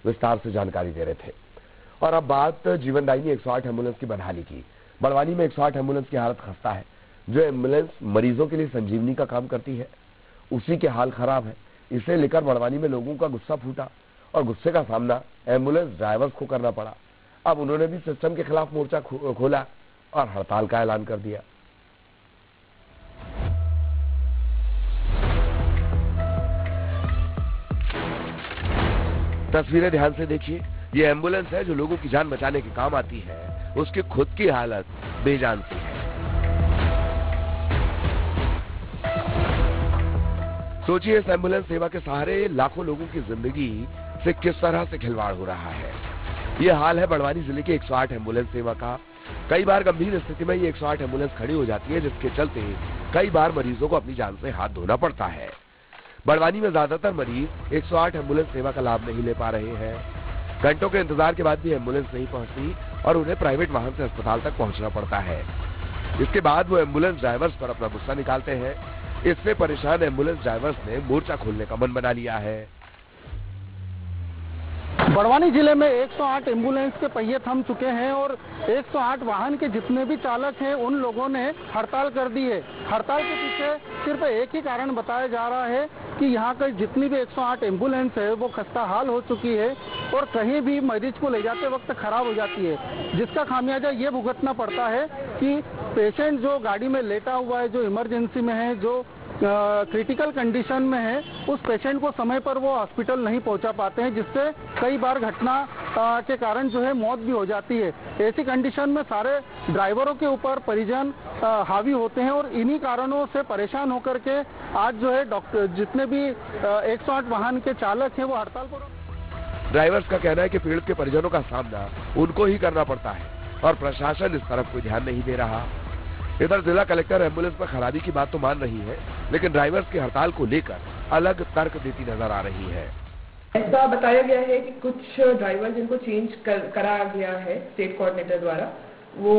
विस्तार से जानकारी दे रहे थे। और अब बात जीवनदायिनी 108 एम्बुलेंस की बदहाली की। बड़वानी में 108 एम्बुलेंस की हालत खस्ता है। जो एम्बुलेंस मरीजों के लिए संजीवनी का काम करती है, उसी के हाल खराब है। इसे लेकर बड़वानी में लोगों का गुस्सा फूटा और गुस्से का सामना एम्बुलेंस ड्राइवर्स को करना पड़ा। अब उन्होंने भी सिस्टम के खिलाफ मोर्चा खोला और हड़ताल का ऐलान कर दिया। तस्वीरें ध्यान से देखिए। ये एम्बुलेंस है जो लोगों की जान बचाने के काम आती है, उसकी खुद की हालत बेजान सी है। सोचिए, इस एम्बुलेंस सेवा के सहारे लाखों लोगों की जिंदगी से किस तरह से खिलवाड़ हो रहा है। ये हाल है बड़वानी जिले के 108 एम्बुलेंस सेवा का। कई बार गंभीर स्थिति में ये 108 एम्बुलेंस खड़ी हो जाती है, जिसके चलते कई बार मरीजों को अपनी जान से हाथ धोना पड़ता है। बड़वानी में ज्यादातर मरीज 108 एम्बुलेंस सेवा का लाभ नहीं ले पा रहे हैं। घंटों के इंतजार के बाद भी एम्बुलेंस नहीं पहुंचती और उन्हें प्राइवेट वाहन से अस्पताल तक पहुंचना पड़ता है। इसके बाद वो एम्बुलेंस ड्राइवर्स पर अपना गुस्सा निकालते हैं। इससे परेशान एम्बुलेंस ड्राइवर्स ने मोर्चा खोलने का मन बना लिया है। बड़वानी जिले में 108 एम्बुलेंस के पहिए थम चुके हैं और 108 वाहन के जितने भी चालक हैं उन लोगों ने हड़ताल कर दी है। हड़ताल के पीछे सिर्फ एक ही कारण बताया जा रहा है कि यहाँ की जितनी भी 108 एम्बुलेंस है वो खस्ता हाल हो चुकी है और कहीं भी मरीज को ले जाते वक्त खराब हो जाती है, जिसका खामियाजा ये भुगतना पड़ता है कि पेशेंट जो गाड़ी में लेटा हुआ है, जो इमरजेंसी में है, जो क्रिटिकल कंडीशन में है, उस पेशेंट को समय पर वो हॉस्पिटल नहीं पहुंचा पाते हैं, जिससे कई बार घटना के कारण जो है मौत भी हो जाती है। ऐसी कंडीशन में सारे ड्राइवरों के ऊपर परिजन हावी होते हैं और इन्हीं कारणों से परेशान होकर के आज जो है डॉक्टर जितने भी 108 वाहन के चालक हैं वो हड़ताल पर। ड्राइवर्स का कहना है कि पीड़ित के परिजनों का सामना उनको ही करना पड़ता है और प्रशासन इस तरफ कोई ध्यान नहीं दे रहा। इधर जिला कलेक्टर एम्बुलेंस पर खराबी की बात तो मान रही है, लेकिन ड्राइवर्स की हड़ताल को लेकर अलग तर्क देती नजर आ रही है। ऐसा बताया गया है कि कुछ ड्राइवर जिनको चेंज करा गया है स्टेट कोऑर्डिनेटर द्वारा, वो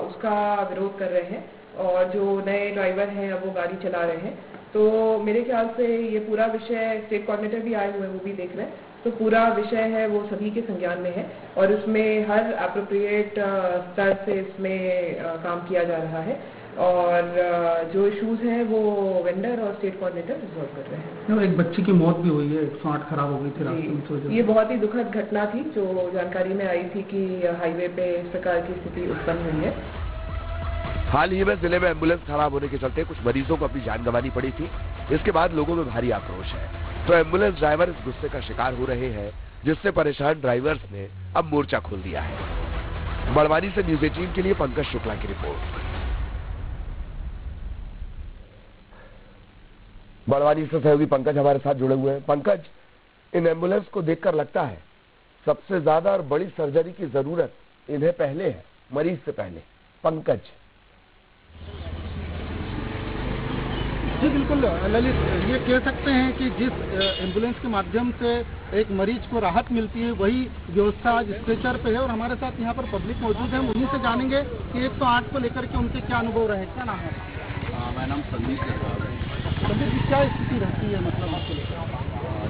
उसका विरोध कर रहे हैं और जो नए ड्राइवर हैं अब वो गाड़ी चला रहे हैं। तो मेरे ख्याल से ये पूरा विषय स्टेट कोऑर्डिनेटर भी आए हुए हैं, वो भी देख रहे हैं। तो पूरा विषय है वो सभी के संज्ञान में है और इसमें हर एप्रोप्रिएट स्तर से इसमें काम किया जा रहा है और जो इश्यूज हैं वो वेंडर और स्टेट कोऑर्डिनेटर रिजॉल्व कर रहे हैं। एक बच्ची की मौत भी हुई है, 108 खराब हो गई थी रास्ते में। ये बहुत ही दुखद घटना थी जो जानकारी में आई थी कि हाईवे पे इस प्रकार की स्थिति उत्पन्न हुई है। हाल ही में जिले में एम्बुलेंस खराब होने के चलते कुछ मरीजों को अपनी जान गंवानी पड़ी थी। इसके बाद लोगों में भारी आक्रोश है, तो एम्बुलेंस ड्राइवर इस गुस्से का शिकार हो रहे हैं, जिससे परेशान ड्राइवर्स ने अब मोर्चा खोल दिया है। बड़वानी से न्यूज़ 18 के लिए पंकज शुक्ला की रिपोर्ट। बड़वानी से सहयोगी पंकज हमारे साथ जुड़े हुए हैं। पंकज, इन एम्बुलेंस को देखकर लगता है सबसे ज्यादा और बड़ी सर्जरी की जरूरत इन्हें पहले है, मरीज से पहले। पंकज जी बिल्कुल ललित, ये कह सकते हैं कि जिस एम्बुलेंस के माध्यम से एक मरीज को राहत मिलती है वही व्यवस्था आज स्ट्रेचर पे है और हमारे साथ यहाँ पर पब्लिक मौजूद है। उन्हीं से जानेंगे कि 108 को लेकर के उनके क्या अनुभव रहे। क्या नाम है? मेरा नाम संदीप है। संदीप जी, क्या स्थिति रहती है मतलब आपको लेकर?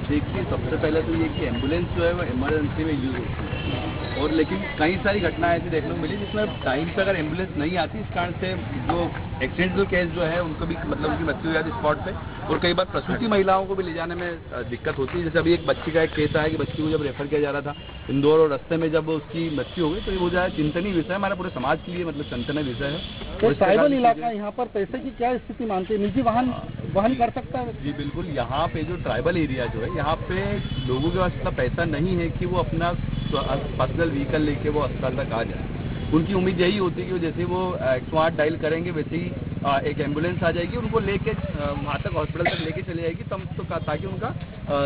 देखिए, सबसे पहले तो ये कि एम्बुलेंस जो है वो इमरजेंसी में यूज होती है और लेकिन कई सारी घटनाएं ऐसी देखने को मिली जिसमें टाइम पे अगर एम्बुलेंस नहीं आती, इस कारण से जो एक्सीडेंटल केस जो है उनको भी मतलब उनकी मृत्यु हो जाती स्पॉट पे और कई बार प्रसूति महिलाओं को भी ले जाने में दिक्कत होती है। जैसे अभी एक बच्ची का एक केस आया कि बच्ची को जब रेफर किया जा रहा था इंदौर और रास्ते में जब उसकी मृत्यु हो गई, तो वो जो है चिंतनीय विषय हमारे पूरे समाज के लिए मतलब चिंतनीय विषय है। तो ट्राइबल इलाका यहाँ पर पैसे की क्या स्थिति मानते हैं? निजी वाहन वहन कर सकता है? जी बिल्कुल, यहाँ पे जो ट्राइबल एरिया जो है यहाँ पे लोगों के पास इतना पैसा नहीं है कि वो अपना पर्सनल व्हीकल लेके वो अस्पताल तक आ जाए। उनकी उम्मीद यही होती है कि जैसे वो 108 डायल करेंगे वैसे ही एक एम्बुलेंस आ जाएगी, उनको लेके वहाँ तक हॉस्पिटल तक लेके चले जाएगी तब तो ताकि उनका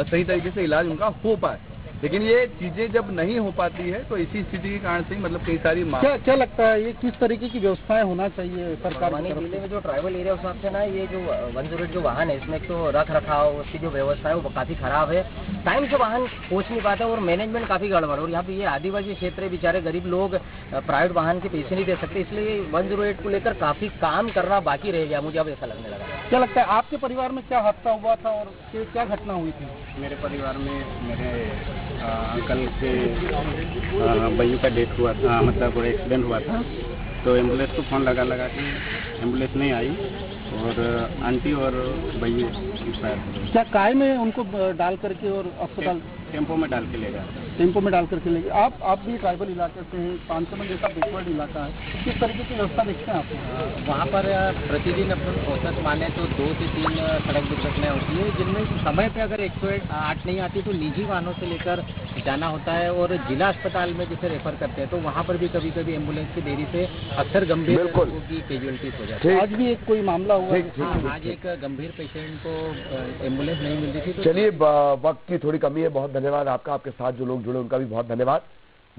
सही तरीके से इलाज उनका हो पाए। लेकिन ये चीजें जब नहीं हो पाती है तो इसी स्थिति के कारण से ही मतलब कई सारी क्या लगता है ये किस तरीके की व्यवस्थाएं होना चाहिए सरकार की तरफ से? जिले में जो ट्राइबल एरिया उस हिसाब से ना ये जो 108 जो वाहन है इसमें तो रख रखाव उसकी जो व्यवस्था है वो काफी खराब है। टाइम से वाहन पहुंच नहीं पाता और मैनेजमेंट काफी गड़बड़। और यहाँ पे ये आदिवासी क्षेत्र है, बेचारे गरीब लोग प्राइवेट वाहन के पैसे नहीं दे सकते, इसलिए 108 को लेकर काफी काम करना बाकी रह गया, मुझे अब ऐसा लगने लगा। क्या लगता है आपके परिवार में क्या हादसा हुआ था और क्या घटना हुई थी? मेरे परिवार में मेरे अंकल के भैया का डेथ हुआ था, मतलब एक्सीडेंट हुआ था, तो एम्बुलेंस को फ़ोन लगा के एम्बुलेंस नहीं आई और आंटी और भैया एक्सपायर हो गए। क्या काय में उनको डाल करके और अस्पताल टेम्पो में डाल के ले गया। टेम्पो में डाल करके ले गए? आप भी ट्राइबल इलाके से हैं, पांचमन जैसा बैकवर्ड इलाका है, किस तरीके की व्यवस्था देखते हैं आप? वहाँ पर प्रतिदिन अपन औसत माने तो 2 से 3 सड़क दुर्घटनाएं होती है, जिनमें समय पे अगर 108 नहीं आती तो निजी वाहनों से लेकर जाना होता है और जिला अस्पताल में जिसे रेफर करते हैं, तो वहाँ पर भी कभी कभी एम्बुलेंस की देरी से अक्सर गंभीर बिल्कुल। लोगों की कैजुअलिटीज हो जाती है। आज भी एक कोई मामला हुआ है? हाँ, आज एक गंभीर पेशेंट को एम्बुलेंस नहीं मिल रही थी, तो चलिए, वक्त की थोड़ी कमी है। बहुत धन्यवाद आपका, आपके साथ जो लोग जुड़े उनका भी बहुत धन्यवाद।